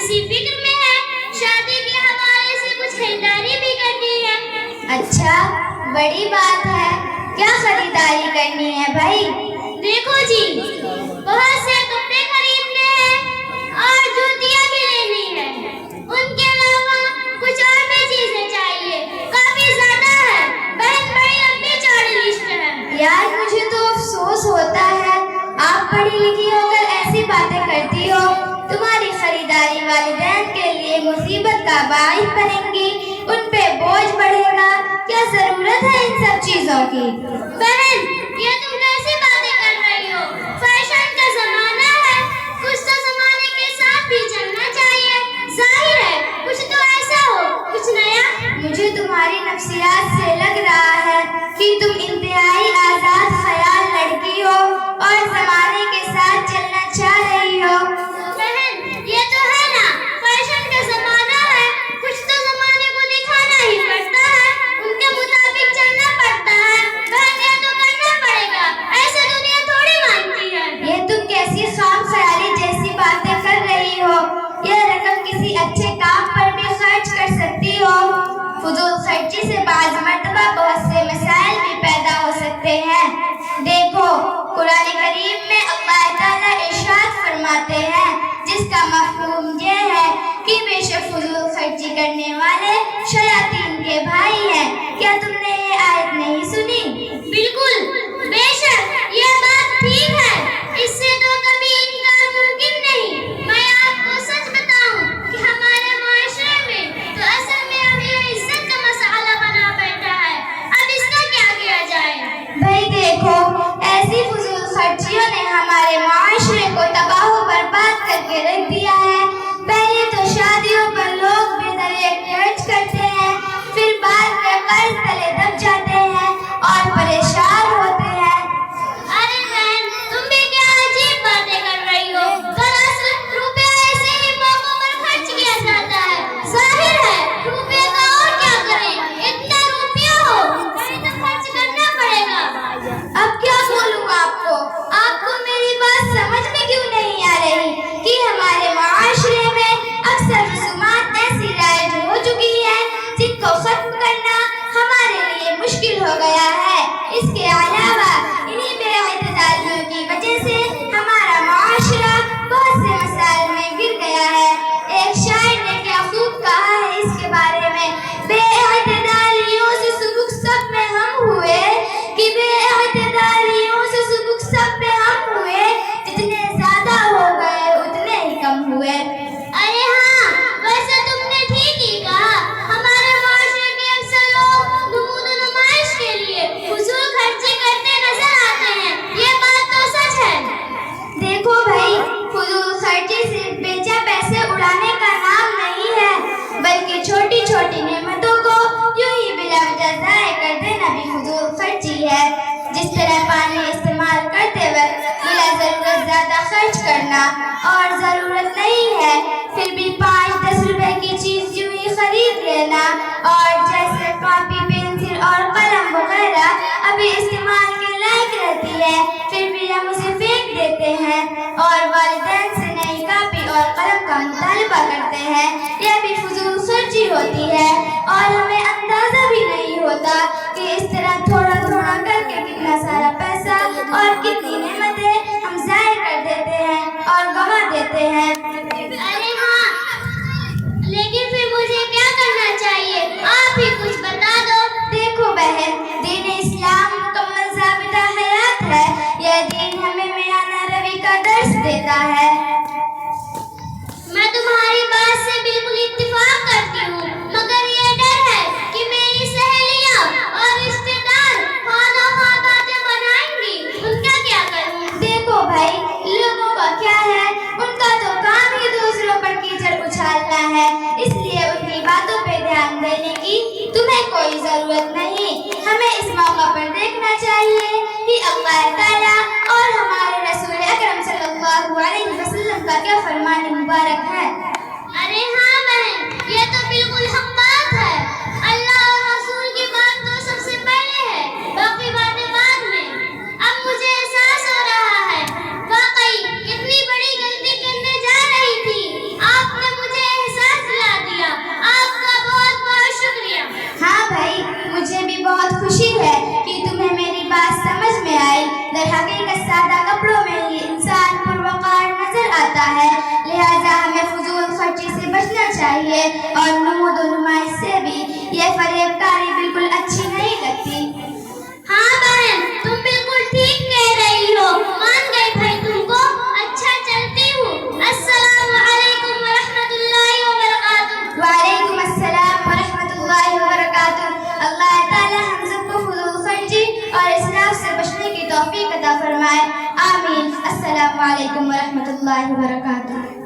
اسی فکر میں ہے، شادی کے حوالے سے کچھ خریداری بھی کرنی ہے۔ اچھا، بڑی بات ہے، کیا خریداری کرنی ہے بھائی؟ دیکھو جی، بہت سے کپڑے خریدنے ہیں اور جوتیاں بھی لینی ہے، ان کے علاوہ کچھ اور بھی چیزیں چاہیے، کافی زیادہ ہے بہن، بڑی لمبی چوڑی لسٹ ہے۔ یار مجھے تو افسوس ہوتا ہے، آپ پڑھی لکھی ہو کر ایسی باتیں کرتی ہو، تمہاری خریداری والدین کے لیے مصیبت کا باعث بنیں گی، ان پہ بوجھ بڑھے گا، کیا ضرورت ہے ان سب چیزوں کی؟ بہن، یہ تم کیسی باتیں کر رہی ہو؟ فیشن کا زمانہ ہے، کچھ تو زمانے کے ساتھ بھی چلنا چاہیے، ظاہر ہے کچھ تو ایسا ہو، کچھ نیا۔ مجھے تمہاری نفسیات سے لگ رہا ہے کہ تم انتہائی آزاد خیال لڑکی ہو اور زمانے کے ساتھ چلنا چاہ رہی ہو۔ بہن، یہ تو ہے نا، فیشن کا زمانہ ہے، کچھ تو زمانے کو دکھانا ہی پڑتا ہے، ان کے مطابق چلنا پڑتا ہے، بہن یہ تو کرنا پڑے گا، ایسے دنیا تھوڑی مانتی ہے۔ یہ تم کیسی خام خیالی جیسی باتیں کر رہی ہو؟ یہ رقم کسی اچھے کام پر بھی خرچ کر سکتی ہو۔ فضول خرچی سے بعض مرتبہ بہت سے مسائل بھی پیدا ہو سکتے ہیں۔ دیکھو، قرآن کریم میں اللہ تعالیٰ ارشاد فرماتے ہیں، جس کا مفہوم یہ ہے کہ بے شک فضول خرچی کرنے والے شیاطین کے بھائی ہیں۔ کیا تم نے یہ آیت نہیں سنی؟ بالکل، بے شک یہ بات ٹھیک ہے، اس سے تو کبھی انکار ممکن نہیں۔ میں آپ کو سچ بتاؤں کہ ہمارے معاشرے میں تو اصل میں اب یہ عزت کا مسئلہ بنا بیٹھا ہے، اب اس کا کیا کیا جائے؟ بھائی دیکھو، ایسی فضول خرچیوں نے ہمارے معاشرے کو تباہ و برباد کر کے رکھ دیا ہے۔ پہلے تو شادیوں پر لوگ بے دریغ خرچ کرتے ہیں، پھر بعد میں قرض تلے دب جاتے ہیں اور پریشان ہوتے ہیں۔ ارے بہن، تم بھی کیا عجیب باتیں کر رہی ہو؟ دراصل روپیہ ایسے ہی موقعوں پر خرچ کیا جاتا ہے، ظاہر ہے روپیہ کا اور کیا کریں، اتنا روپیہ ہو کہیں تو خرچ کرنا پڑے گا۔ اب کیا بولوں آپ کو میری بات سمجھ میں کیوں نہیں آ رہی کہ ہمارے معاشرے میں اکثر رسومات ایسی رائج ہو چکی ہے جن کو ختم کرنا ہمارے لیے مشکل ہو گیا ہے۔ اس کے علاوہ انہی بے اعتدالیوں کی وجہ سے ہمارا معاشرہ بہت سے مسائل میں گر گیا ہے۔ ایک شاعر نے کیا خوب کہا ہے اس کے بارے میں، بے اعتدالیوں سے سبک سب میں ہم ہوئے، کہ بے اعتدالیوں سے سبک سب میں ہم ہوئے، جتنے زیادہ ہو گئے اتنے ہی کم ہوئے۔ ارے ہاں، ویسے تم نے ٹھیک ہی کہا، ہمارے معاشرے کے اکثر لوگ نمود و نمائش کے لیے فضول خرچی کرتے نظر آتے ہیں، یہ بات تو سچ ہے۔ دیکھو بھائی، فضول خرچی صرف بیجا پیسے اڑانے کا نام نہیں ہے، بلکہ چھوٹی چھوٹی نعمتوں کو یوں ہی بلا وجہ ضائع کر دینا بھی فضول خرچی ہے۔ جس طرح پانی استعمال کرتے وقت بلا ضرورت زیادہ خرچ کرنا، اور ضرورت نہیں ہے پھر بھی 5-10 روپے کی چیز یوں ہی خرید لینا، اور جیسے کاپی پنسل اور قلم وغیرہ ابھی استعمال کے لائق رہتی ہے پھر بھی ہم اسے پھینک دیتے ہیں اور والدین سے نئی کاپی اور قلم کا مطالبہ کرتے ہیں، یہ بھی فضول خرچی ہوتی ہے، اور ہمیں اندازہ بھی نہیں ہوتا کہ اس طرح تھوڑا تھوڑا کر کے کتنا سارا پیسہ اور کتنی نعمتیں ہم ضائع کر دیتے ہیں اور گنوا دیتے ہیں۔ ارے ہاں، لیکن پھر مجھے کیا کرنا چاہیے؟ آپ ہی کچھ بتا دو۔ دیکھو بہن، دین اسلام مکمل ضابطہ حیات ہے، یہ دین ہمیں میانہ روی کا درس دیتا ہے۔ میں تمہاری بات سے بالکل اتفاق کرتی ہوں، مگر یہ ڈر ہے کہ میری سہیلیاں اور رشتے دار خواہ خواہ باتیں بنائیں گی، ان کا کیا کروں؟ دیکھو بھائی، لوگوں کا کیا ہے، ان کا تو کام ہی دوسروں پر کیچڑ اچھالنا ہے، اس لیے ان کی باتوں پہ دھیان دینے کی تمہیں کوئی ضرورت نہیں۔ ہمیں اس موقع پر دیکھنا چاہیے کہ اللہ تعالیٰ اور ہمارے رسول اکرم صلی اللہ علیہ وسلم کا کیا فرمان مبارک ہے۔ ارے ہاں بہن، یہ تو بالکل حق بات ہے، اللہ اور رسول کی بات تو سب سے پہلے ہے، باقی باتیں بعد میں۔ اب مجھے احساس ہو رہا ہے، واقعی کتنی بڑی غلطی کرنے جا رہی تھی، آپ نے مجھے توفیق عطا فرمائے. آمین. السلام علیکم ورحمۃ اللہ وبرکاتہ.